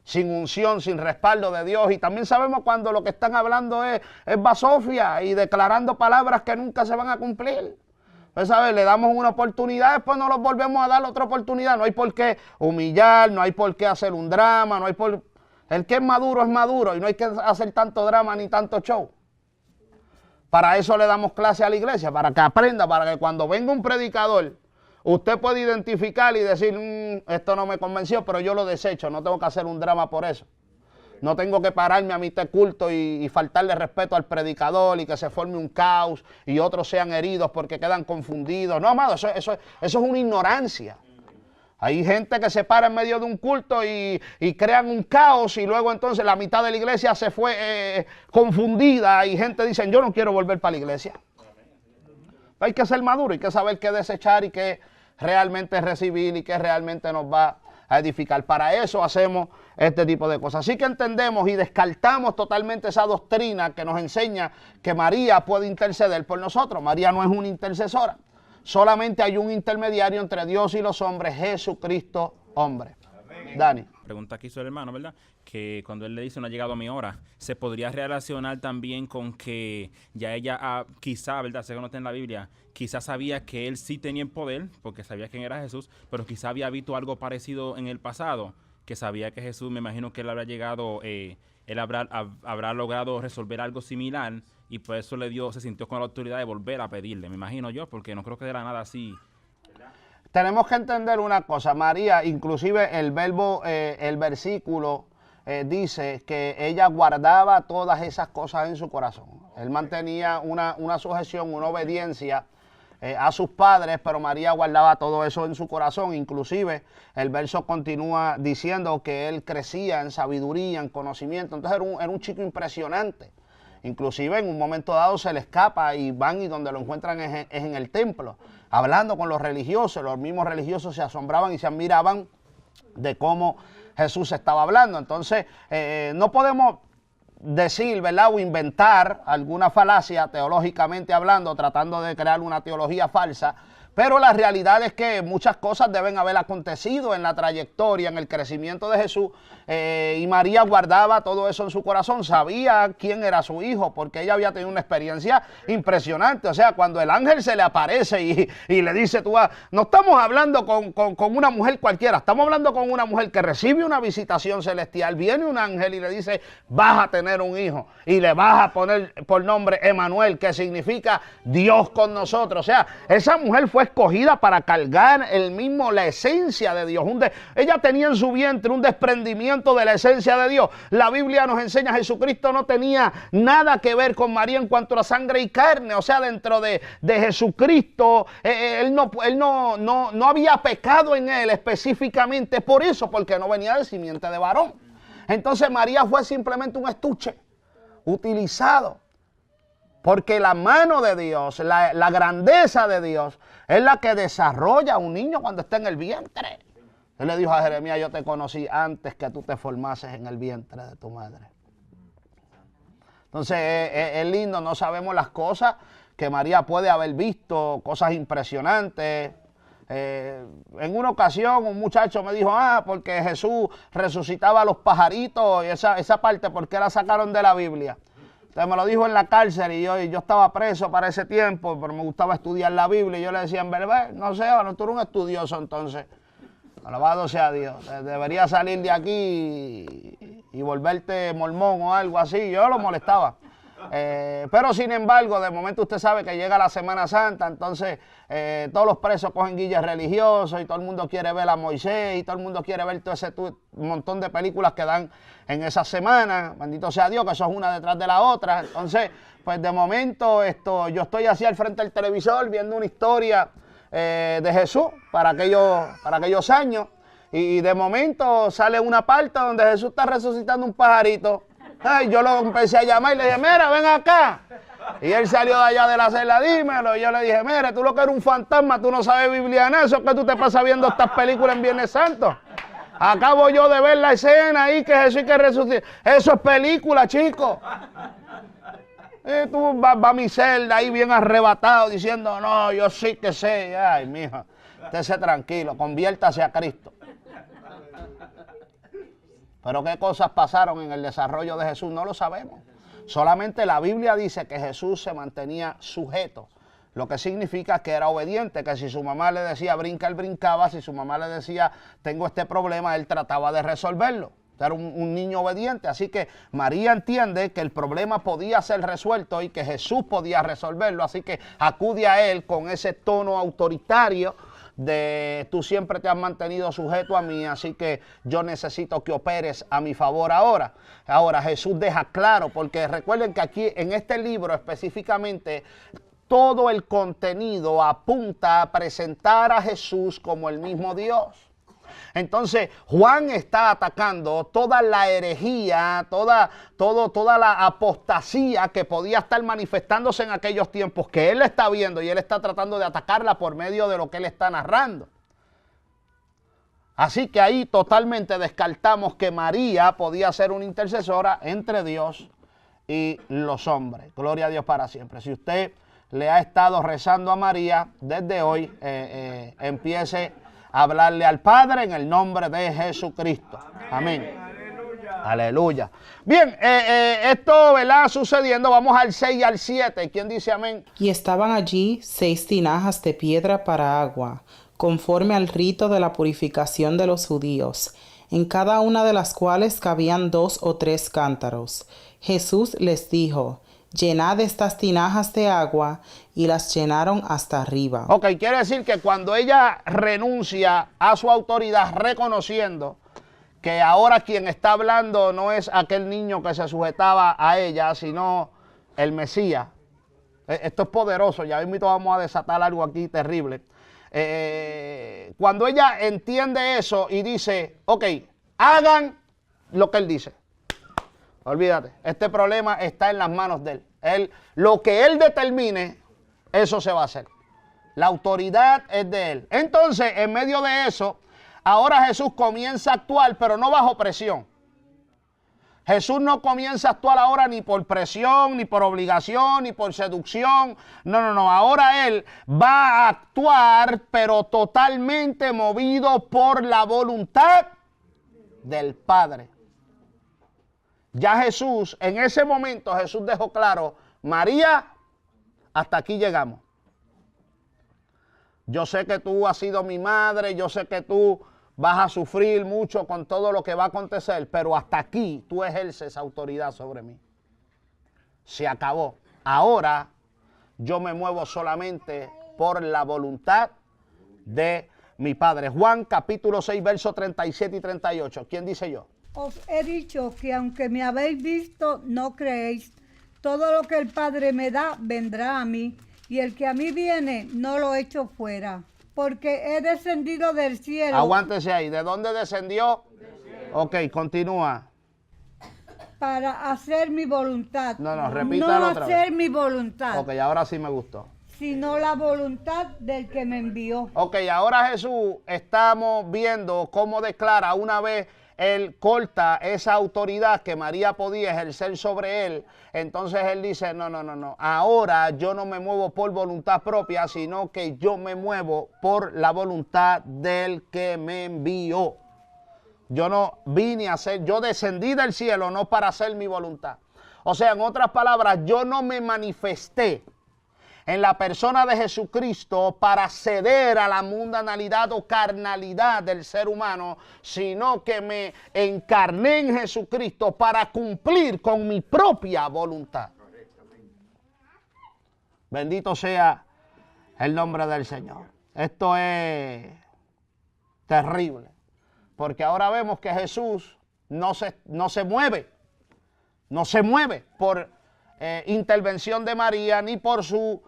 sin unción, sin respaldo de Dios. Y también sabemos cuando lo que están hablando es basofia y declarando palabras que nunca se van a cumplir. Pues, ¿sabes? Le damos una oportunidad, después no los volvemos a dar otra oportunidad. No hay por qué humillar, no hay por qué hacer un drama, no hay por... El que es maduro y no hay que hacer tanto drama ni tanto show. Para eso le damos clase a la iglesia, para que aprenda, para que cuando venga un predicador, usted puede identificar y decir, esto no me convenció, pero yo lo desecho, no tengo que hacer un drama por eso. No tengo que pararme a mitad de culto y faltarle respeto al predicador y que se forme un caos y otros sean heridos porque quedan confundidos. No, amado, eso es una ignorancia. Hay gente que se para en medio de un culto y crean un caos y luego entonces la mitad de la iglesia se fue confundida y gente dice, yo no quiero volver para la iglesia. Hay que ser maduro, hay que saber qué desechar y qué realmente recibir y qué realmente nos va a edificar. Para eso hacemos este tipo de cosas. Así que entendemos y descartamos totalmente esa doctrina que nos enseña que María puede interceder por nosotros. María no es una intercesora. Solamente hay un intermediario entre Dios y los hombres, Jesucristo, hombre. Amén. Dani. Pregunta que hizo el hermano, ¿verdad? Que cuando él le dice no ha llegado mi hora, ¿se podría relacionar también con que ya ella quizá, ¿verdad? Según no está en la Biblia, quizás sabía que él sí tenía el poder, porque sabía quién era Jesús, pero quizá había visto algo parecido en el pasado, que sabía que Jesús, me imagino que él habrá llegado, él habrá logrado resolver algo similar y por eso se sintió con la autoridad de volver a pedirle, me imagino yo, porque no creo que de la nada así. Tenemos que entender una cosa, María, inclusive el versículo dice que ella guardaba todas esas cosas en su corazón. Él mantenía una sujeción, una obediencia a sus padres, pero María guardaba todo eso en su corazón. Inclusive el verso continúa diciendo que él crecía en sabiduría, en conocimiento. Entonces era un chico impresionante. Inclusive en un momento dado se le escapa y van y donde lo encuentran es en el templo, hablando con los religiosos. Los mismos religiosos se asombraban y se admiraban de cómo Jesús estaba hablando. Entonces, no podemos decir, ¿verdad?, o inventar alguna falacia teológicamente hablando, tratando de crear una teología falsa, pero la realidad es que muchas cosas deben haber acontecido en la trayectoria, en el crecimiento de Jesús, y María guardaba todo eso en su corazón, sabía quién era su hijo, porque ella había tenido una experiencia impresionante. O sea, cuando el ángel se le aparece y le dice, no estamos hablando con una mujer cualquiera, estamos hablando con una mujer que recibe una visitación celestial, viene un ángel y le dice, vas a tener un hijo, y le vas a poner por nombre Emanuel, que significa Dios con nosotros. O sea, esa mujer fue escogida para cargar la esencia de Dios. Ella tenía en su vientre un desprendimiento de la esencia de Dios. La Biblia nos enseña que Jesucristo no tenía nada que ver con María en cuanto a sangre y carne. O sea, dentro de Jesucristo, él no había pecado en él específicamente por eso, porque no venía de simiente de varón. Entonces María fue simplemente un estuche utilizado. Porque la mano de Dios, la grandeza de Dios, es la que desarrolla a un niño cuando está en el vientre. Él le dijo a Jeremías, yo te conocí antes que tú te formases en el vientre de tu madre. Entonces es lindo, no sabemos las cosas que María puede haber visto, cosas impresionantes. En una ocasión un muchacho me dijo, porque Jesús resucitaba a los pajaritos, y esa parte, ¿por qué la sacaron de la Biblia? Entonces me lo dijo en la cárcel y yo estaba preso para ese tiempo, pero me gustaba estudiar la Biblia. Y yo le decía, en verdad, no sé, tú eres un estudioso entonces. Alabado sea Dios. Deberías salir de aquí y volverte mormón o algo así. Yo lo molestaba. Pero sin embargo, de momento usted sabe que llega la Semana Santa, entonces todos los presos cogen guillas religiosos y todo el mundo quiere ver a Moisés y todo el mundo quiere ver todo ese montón de películas que dan en esa semana. Bendito sea Dios que eso es una detrás de la otra. Entonces, pues de momento yo estoy así al frente del televisor viendo una historia de Jesús para aquellos años, y de momento sale una parte donde Jesús está resucitando un pajarito. Yo lo empecé a llamar y le dije, mira, ven acá. Y él salió de allá de la celda, dímelo. Y yo le dije, mira, tú lo que eres un fantasma, tú no sabes Biblia nada, eso es que tú te pasas viendo estas películas en Viernes Santo. Acabo yo de ver la escena ahí que Jesús que resucitó. Eso es película, chico. Y tú vas a mi celda ahí bien arrebatado diciendo, no, yo sí que sé. Ay, mija, estése tranquilo, conviértase a Cristo. Pero qué cosas pasaron en el desarrollo de Jesús no lo sabemos. Solamente la Biblia dice que Jesús se mantenía sujeto, lo que significa que era obediente, que si su mamá le decía brinca, él brincaba, si su mamá le decía tengo este problema, él trataba de resolverlo. Era un niño obediente, así que María entiende que el problema podía ser resuelto y que Jesús podía resolverlo, así que acude a él con ese tono autoritario de tú siempre te has mantenido sujeto a mí, así que yo necesito que operes a mi favor ahora. Ahora Jesús deja claro, porque recuerden que aquí en este libro específicamente todo el contenido apunta a presentar a Jesús como el mismo Dios. Entonces Juan está atacando toda la herejía, toda la apostasía que podía estar manifestándose en aquellos tiempos, que él está viendo, y él está tratando de atacarla por medio de lo que él está narrando. Así que ahí totalmente descartamos que María podía ser una intercesora entre Dios y los hombres. Gloria a Dios para siempre. Si usted le ha estado rezando a María, desde hoy empiece hablarle al Padre en el nombre de Jesucristo. Amén. Aleluya. Bien, esto, ¿verdad? Sucediendo, vamos al 6 y al 7. ¿Quién dice amén? Y estaban allí 6 tinajas de piedra para agua, conforme al rito de la purificación de los judíos, en cada una de las cuales cabían 2 o 3 cántaros. Jesús les dijo, llenad estas tinajas de agua, y las llenaron hasta arriba. Ok, quiere decir que cuando ella renuncia a su autoridad, reconociendo que ahora quien está hablando no es aquel niño que se sujetaba a ella, sino el Mesías. Esto es poderoso, ya mismo vamos a desatar algo aquí terrible. Cuando ella entiende eso y dice, ok, hagan lo que él dice. Olvídate, este problema está en las manos de él. Lo que él determine, eso se va a hacer. La autoridad es de él. Entonces, en medio de eso, ahora Jesús comienza a actuar, pero no bajo presión. Jesús no comienza a actuar ahora ni por presión, ni por obligación, ni por seducción. No. Ahora Él va a actuar, pero totalmente movido por la voluntad del Padre. Ya Jesús, en ese momento Jesús dejó claro, María, hasta aquí llegamos. Yo sé que tú has sido mi madre, yo sé que tú vas a sufrir mucho con todo lo que va a acontecer, pero hasta aquí tú ejerces autoridad sobre mí. Se acabó. Ahora yo me muevo solamente por la voluntad de mi Padre. Juan capítulo 6, versos 37 y 38. ¿Quién dice yo? Os he dicho que aunque me habéis visto, no creéis. Todo lo que el Padre me da, vendrá a mí. Y el que a mí viene, no lo echo fuera. Porque he descendido del cielo. Aguántese ahí. ¿De dónde descendió? Ok, continúa. Para hacer mi voluntad. No, repítalo no otra vez. hacer mi voluntad. Ok, ahora sí me gustó. Sino la voluntad del que me envió. Ok, ahora Jesús estamos viendo cómo declara una vez Él corta esa autoridad que María podía ejercer sobre Él. Entonces Él dice, no. Ahora yo no me muevo por voluntad propia, sino que yo me muevo por la voluntad del que me envió. Yo no vine a hacer, yo descendí del cielo no para hacer mi voluntad. O sea, en otras palabras, yo no me manifesté en la persona de Jesucristo para ceder a la mundanalidad o carnalidad del ser humano, sino que me encarné en Jesucristo para cumplir con mi propia voluntad. Bendito sea el nombre del Señor. Esto es terrible, porque ahora vemos que Jesús no se mueve por intervención de María ni por su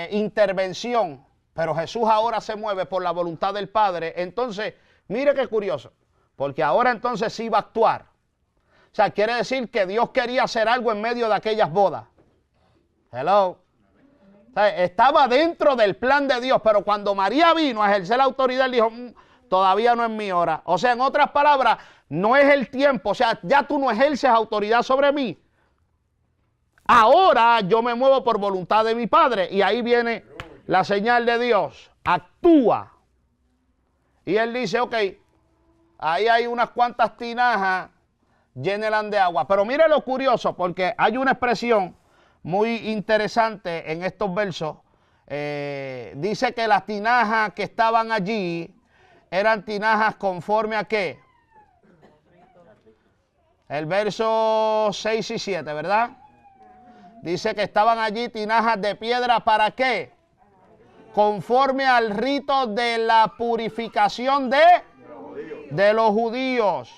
intervención, pero Jesús ahora se mueve por la voluntad del Padre. Entonces, mire qué curioso, porque ahora entonces sí va a actuar. O sea, quiere decir que Dios quería hacer algo en medio de aquellas bodas. Hello. O sea, estaba dentro del plan de Dios, pero cuando María vino a ejercer la autoridad, él dijo, todavía no es mi hora. O sea, en otras palabras, no es el tiempo. O sea, ya tú no ejerces autoridad sobre mí. Ahora yo me muevo por voluntad de mi Padre. Y ahí viene la señal de Dios. Actúa. Y Él dice, ok, ahí hay unas cuantas tinajas, llénelas de agua. Pero mire lo curioso, porque hay una expresión muy interesante en estos versos. Dice que las tinajas que estaban allí eran tinajas conforme a ¿qué? El verso 6 y 7, ¿verdad? Dice que estaban allí tinajas de piedra, ¿para qué? Conforme al rito de la purificación de los judíos.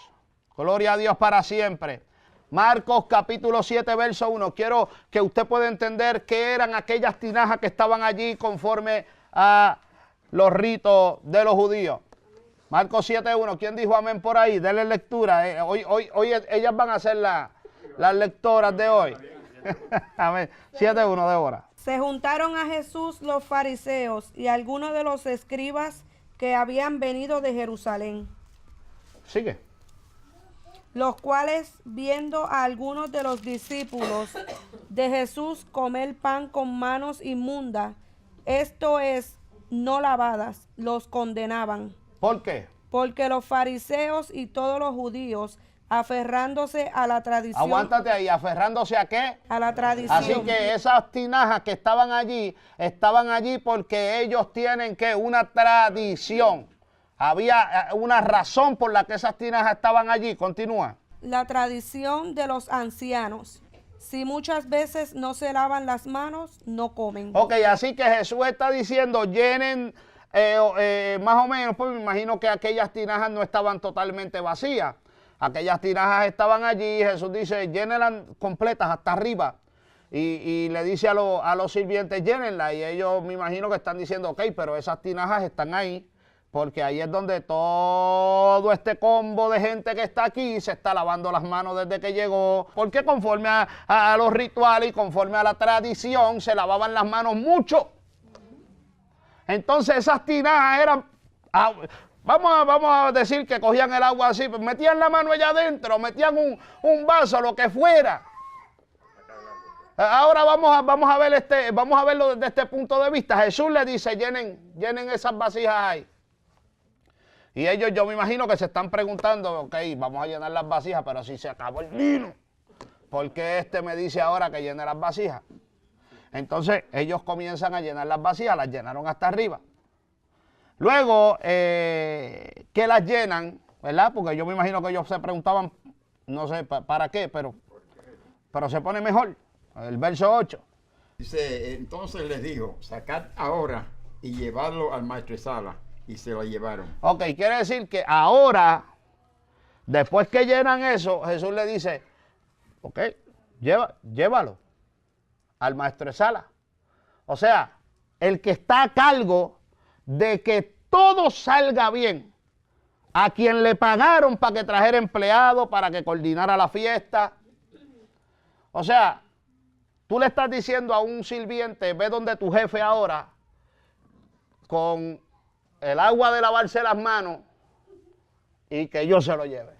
Gloria a Dios para siempre. Marcos capítulo 7, verso 1. Quiero que usted pueda entender qué eran aquellas tinajas que estaban allí conforme a los ritos de los judíos. Marcos 7, 1. ¿Quién dijo amén por ahí? Denle lectura. Hoy ellas van a ser las lectoras de hoy. Amén. 7:1 de hora. Se juntaron a Jesús los fariseos y algunos de los escribas que habían venido de Jerusalén. Sigue. Los cuales, viendo a algunos de los discípulos de Jesús comer pan con manos inmundas, esto es, no lavadas, los condenaban. ¿Por qué? Porque los fariseos y todos los judíos, aferrándose a la tradición. Aguántate ahí, ¿aferrándose a qué? A la tradición. Así que esas tinajas que estaban allí porque ellos tienen que una tradición. Había una razón por la que esas tinajas estaban allí. Continúa. La tradición de los ancianos. Si muchas veces no se lavan las manos, no comen. Ok, así que Jesús está diciendo, llenen, más o menos, pues me imagino que aquellas tinajas no estaban totalmente vacías. Aquellas tinajas estaban allí, Jesús dice, llénenlas completas hasta arriba. Y le dice a los sirvientes, llénenlas. Y ellos me imagino que están diciendo, ok, pero esas tinajas están ahí. Porque ahí es donde todo este combo de gente que está aquí se está lavando las manos desde que llegó. Porque conforme a los rituales y conforme a la tradición se lavaban las manos mucho. Entonces esas tinajas eran... Vamos a decir que cogían el agua así, pues metían la mano allá adentro, metían un vaso, lo que fuera. Ahora vamos a verlo desde este punto de vista. Jesús le dice, llenen esas vasijas ahí. Y ellos, yo me imagino que se están preguntando, ok, vamos a llenar las vasijas, pero si se acabó el vino, ¿por qué este me dice ahora que llene las vasijas? Entonces ellos comienzan a llenar las vasijas, las llenaron hasta arriba. Luego, que las llenan, ¿verdad? Porque yo me imagino que ellos se preguntaban, no sé para qué, pero se pone mejor. El verso 8. Dice, entonces les dijo, sacad ahora y llevadlo al maestresala. Y se lo llevaron. Ok, quiere decir que ahora, después que llenan eso, Jesús le dice, ok, llévalo al maestresala. O sea, el que está a cargo de que todo salga bien, a quien le pagaron para que trajera empleados, para que coordinara la fiesta. O sea, tú le estás diciendo a un sirviente, ve donde tu jefe ahora, con el agua de lavarse las manos y que yo se lo lleve.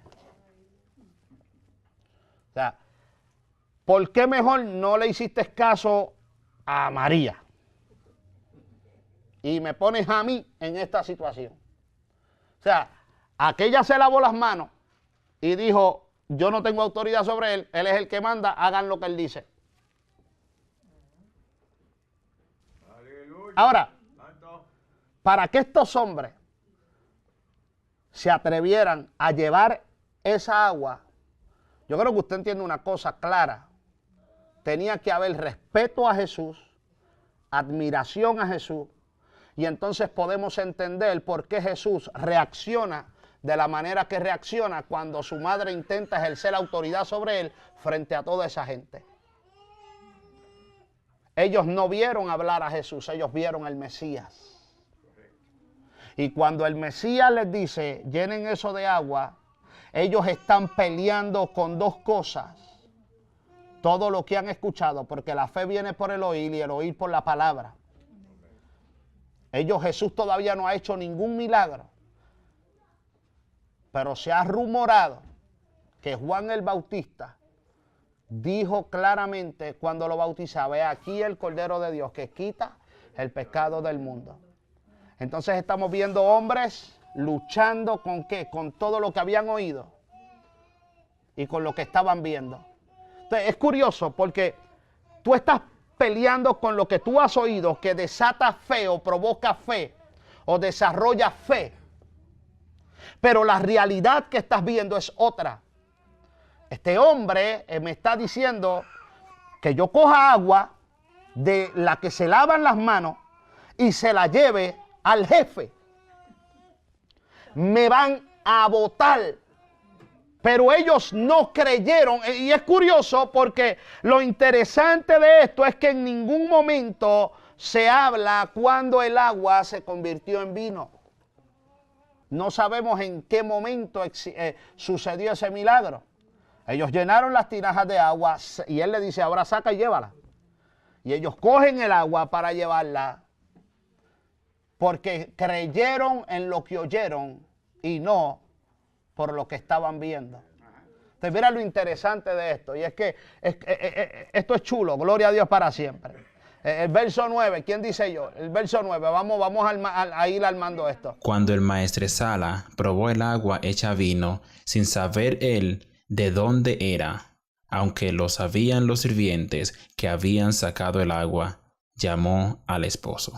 O sea, ¿por qué mejor no le hiciste caso a María? Y me pones a mí en esta situación. O sea, aquella se lavó las manos y dijo, yo no tengo autoridad sobre él, él es el que manda, hagan lo que él dice. Ahora, para que estos hombres se atrevieran a llevar esa agua, yo creo que usted entiende una cosa clara. Tenía que haber respeto a Jesús, admiración a Jesús, y entonces podemos entender por qué Jesús reacciona de la manera que reacciona cuando su madre intenta ejercer autoridad sobre él frente a toda esa gente. Ellos no vieron hablar a Jesús, ellos vieron al Mesías. Y cuando el Mesías les dice, llenen eso de agua, ellos están peleando con dos cosas. Todo lo que han escuchado, porque la fe viene por el oír y el oír por la palabra. Jesús todavía no ha hecho ningún milagro. Pero se ha rumorado que Juan el Bautista dijo claramente cuando lo bautizaba, he aquí el Cordero de Dios que quita el pecado del mundo. Entonces estamos viendo hombres luchando con ¿qué? Con todo lo que habían oído y con lo que estaban viendo. Entonces es curioso porque tú estás peleando con lo que tú has oído que desata fe o provoca fe o desarrolla fe. Pero la realidad que estás viendo es otra. Este hombre me está diciendo que yo coja agua de la que se lavan las manos y se la lleve al jefe. Me van a votar. Pero ellos no creyeron. Y es curioso porque lo interesante de esto es que en ningún momento se habla cuando el agua se convirtió en vino. No sabemos en qué momento sucedió ese milagro. Ellos llenaron las tinajas de agua y él le dice, ahora saca y llévala. Y ellos cogen el agua para llevarla porque creyeron en lo que oyeron y no por lo que estaban viendo. Entonces mira lo interesante de esto, y es que esto es chulo, gloria a Dios para siempre. El verso 9, ¿quién dice yo? El verso 9, vamos a ir armando esto. Cuando el maestresala probó el agua hecha vino, sin saber él de dónde era, aunque lo sabían los sirvientes que habían sacado el agua, llamó al esposo.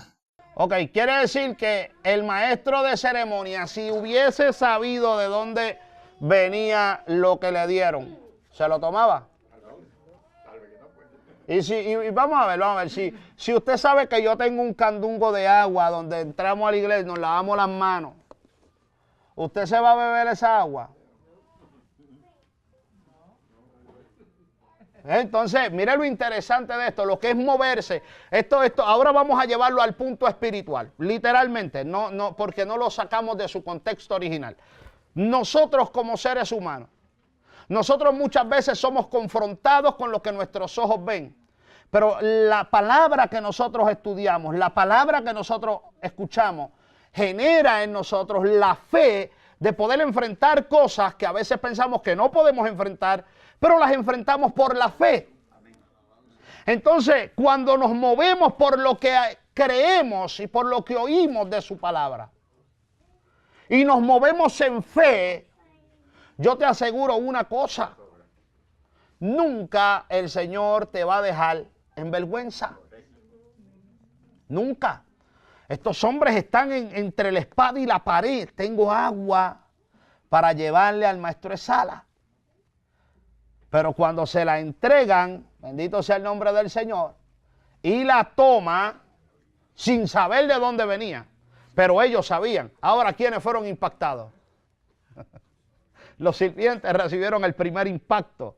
Ok, quiere decir que el maestro de ceremonia, si hubiese sabido de dónde venía lo que le dieron, ¿se lo tomaba? Y vamos a ver, si usted sabe que yo tengo un candungo de agua donde entramos a la iglesia y nos lavamos las manos, ¿usted se va a beber esa agua? Entonces, mire lo interesante de esto, lo que es moverse. Esto, ahora vamos a llevarlo al punto espiritual, literalmente, no, porque no lo sacamos de su contexto original. Nosotros como seres humanos, nosotros muchas veces somos confrontados con lo que nuestros ojos ven. Pero la palabra que nosotros estudiamos, la palabra que nosotros escuchamos, genera en nosotros la fe de poder enfrentar cosas que a veces pensamos que no podemos enfrentar, pero las enfrentamos por la fe. Entonces, cuando nos movemos por lo que creemos y por lo que oímos de su palabra, y nos movemos en fe, yo te aseguro una cosa: nunca el Señor te va a dejar en vergüenza. Nunca. Estos hombres están entre la espada y la pared. Tengo agua para llevarle al maestresala. Pero cuando se la entregan, bendito sea el nombre del Señor, y la toma sin saber de dónde venía, pero ellos sabían. Ahora, ¿quiénes fueron impactados? Los sirvientes recibieron el primer impacto.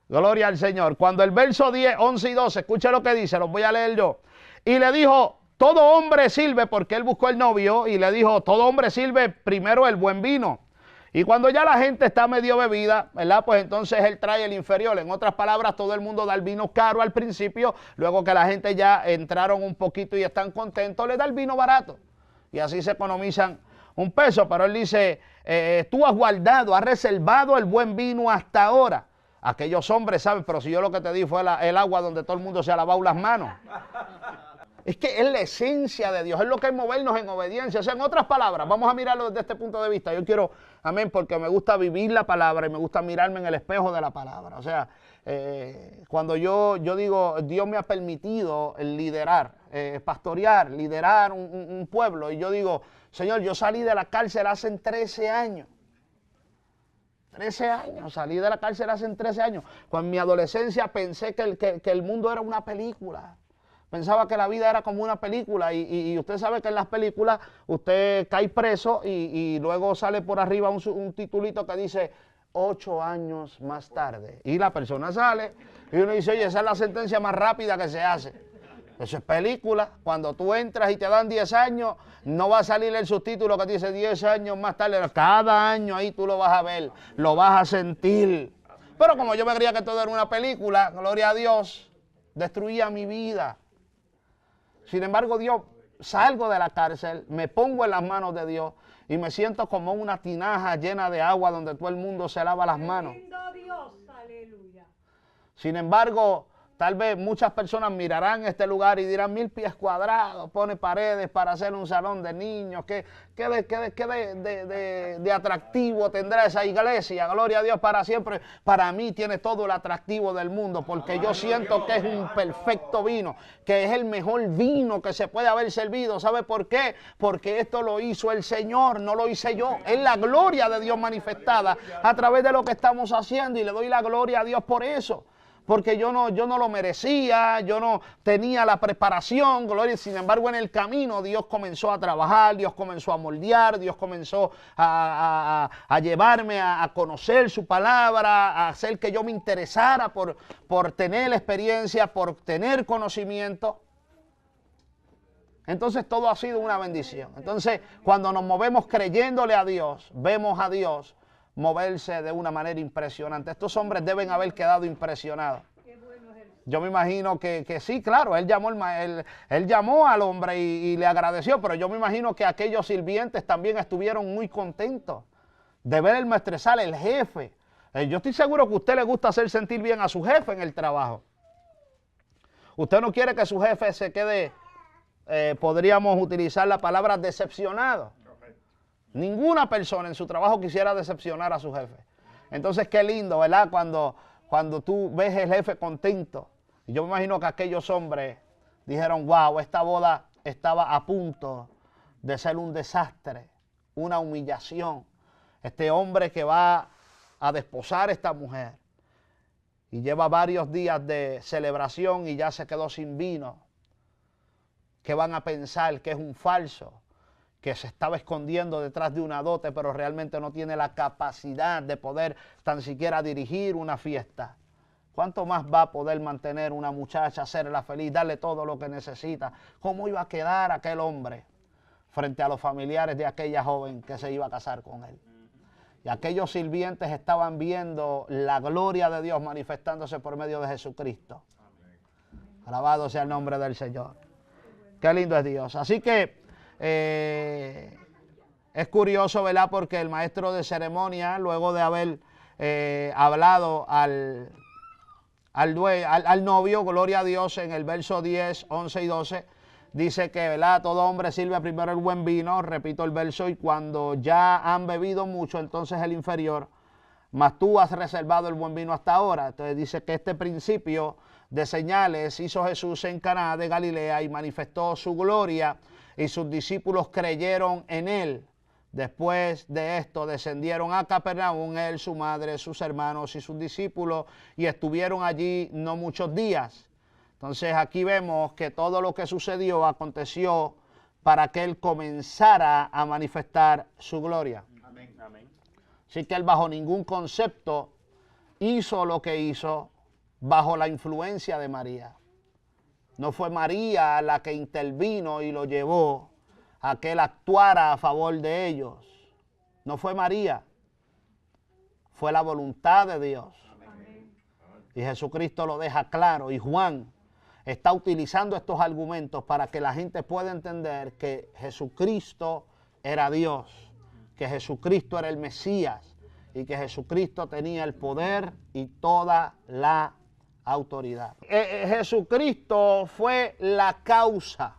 Gloria al Señor. Cuando el verso 10, 11 y 12, escuche lo que dice, los voy a leer yo. Y le dijo, todo hombre sirve, porque él buscó el novio, y le dijo, todo hombre sirve primero el buen vino. Y cuando ya la gente está medio bebida, ¿verdad? Pues entonces él trae el inferior. En otras palabras, todo el mundo da el vino caro al principio, luego que la gente ya entraron un poquito y están contentos, le da el vino barato. Y así se economizan un peso. Pero él dice, tú has guardado, has reservado el buen vino hasta ahora. Aquellos hombres saben, pero si yo lo que te di fue el agua donde todo el mundo se ha lavado las manos. Es que es la esencia de Dios, es lo que es movernos en obediencia. O sea, en otras palabras, vamos a mirarlo desde este punto de vista. Yo quiero, amén, porque me gusta vivir la palabra y me gusta mirarme en el espejo de la palabra. O sea, cuando yo digo, Dios me ha permitido liderar, pastorear, liderar un pueblo. Y yo digo, Señor, yo salí de la cárcel hace 13 años. 13 años, salí de la cárcel hace 13 años. Cuando en mi adolescencia pensé que el mundo era una película. Pensaba que la vida era como una película y usted sabe que en las películas usted cae preso y luego sale por arriba un titulito que dice 8 años más tarde. Y la persona sale y uno dice, oye, esa es la sentencia más rápida que se hace. Eso es película. Cuando tú entras y te dan 10 años, no va a salir el subtítulo que dice 10 años más tarde. Cada año ahí tú lo vas a ver, lo vas a sentir. Pero como yo me creía que todo era una película, gloria a Dios, destruía mi vida. Sin embargo, Dios, salgo de la cárcel, me pongo en las manos de Dios y me siento como una tinaja llena de agua donde todo el mundo se lava las manos. Sin embargo, tal vez muchas personas mirarán este lugar y dirán 1000 pies cuadrados, pone paredes para hacer un salón de niños. ¿Qué de atractivo tendrá esa iglesia? Gloria a Dios para siempre. Para mí tiene todo el atractivo del mundo porque yo siento que es un perfecto vino, que es el mejor vino que se puede haber servido. ¿Sabe por qué? Porque esto lo hizo el Señor, no lo hice yo. Es la gloria de Dios manifestada a través de lo que estamos haciendo y le doy la gloria a Dios por eso. Porque yo no lo merecía, yo no tenía la preparación, gloria. Sin embargo, en el camino Dios comenzó a trabajar, Dios comenzó a moldear, Dios comenzó a llevarme a conocer su palabra, a hacer que yo me interesara por tener experiencia, por tener conocimiento. Entonces todo ha sido una bendición. Entonces, cuando nos movemos creyéndole a Dios, vemos a Dios moverse de una manera impresionante. Estos hombres deben haber quedado impresionados. Yo me imagino que sí, claro, él llamó al hombre y le agradeció, pero yo me imagino que aquellos sirvientes también estuvieron muy contentos de ver el maestresala, el jefe. Yo estoy seguro que a usted le gusta hacer sentir bien a su jefe en el trabajo. Usted no quiere que su jefe se quede, podríamos utilizar la palabra decepcionado. Ninguna persona en su trabajo quisiera decepcionar a su jefe. Entonces, qué lindo, ¿verdad? Cuando tú ves el jefe contento. Y yo me imagino que aquellos hombres dijeron, wow, esta boda estaba a punto de ser un desastre, una humillación. Este hombre que va a desposar a esta mujer y lleva varios días de celebración y ya se quedó sin vino. ¿Qué van a pensar? Que es un falso, que se estaba escondiendo detrás de una dote, pero realmente no tiene la capacidad de poder tan siquiera dirigir una fiesta. ¿Cuánto más va a poder mantener una muchacha, hacerla feliz, darle todo lo que necesita? ¿Cómo iba a quedar aquel hombre frente a los familiares de aquella joven que se iba a casar con él? Y aquellos sirvientes estaban viendo la gloria de Dios manifestándose por medio de Jesucristo. Alabado sea el nombre del Señor. Qué lindo es Dios. Así que es curioso, ¿verdad? Porque el maestro de ceremonia, luego de haber hablado al novio, gloria a Dios, en el verso 10, 11 y 12, dice que, ¿verdad?, todo hombre sirve primero el buen vino, repito el verso, y cuando ya han bebido mucho, entonces el inferior, mas tú has reservado el buen vino hasta ahora. Entonces dice que este principio de señales hizo Jesús en Caná de Galilea y manifestó su gloria, y sus discípulos creyeron en él. Después de esto descendieron a Capernaum, él, su madre, sus hermanos y sus discípulos, y estuvieron allí no muchos días. Entonces aquí vemos que todo lo que sucedió aconteció para que él comenzara a manifestar su gloria. Amén. Amén. Así que él bajo ningún concepto hizo lo que hizo bajo la influencia de María. No fue María la que intervino y lo llevó a que él actuara a favor de ellos. No fue María, fue la voluntad de Dios. Amén. Y Jesucristo lo deja claro, y Juan está utilizando estos argumentos para que la gente pueda entender que Jesucristo era Dios, que Jesucristo era el Mesías y que Jesucristo tenía el poder y toda la autoridad. Jesucristo fue la causa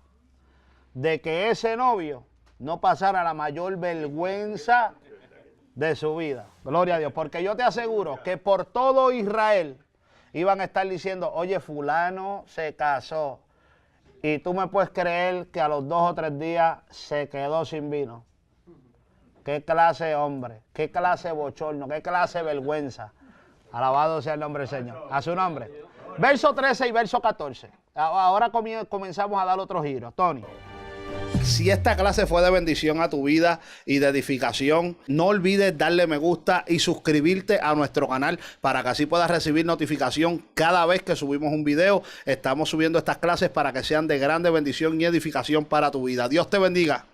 de que ese novio no pasara la mayor vergüenza de su vida. Gloria a Dios, porque yo te aseguro que por todo Israel iban a estar diciendo, oye, fulano se casó. Y tú me puedes creer que a los 2 o 3 días se quedó sin vino. Qué clase de hombre, qué clase de bochorno, qué clase de vergüenza. Alabado sea el nombre del Señor. A su nombre. Verso 13 y verso 14. Ahora comenzamos a dar otro giro. Tony. Si esta clase fue de bendición a tu vida y de edificación, no olvides darle me gusta y suscribirte a nuestro canal para que así puedas recibir notificación cada vez que subimos un video. Estamos subiendo estas clases para que sean de grande bendición y edificación para tu vida. Dios te bendiga.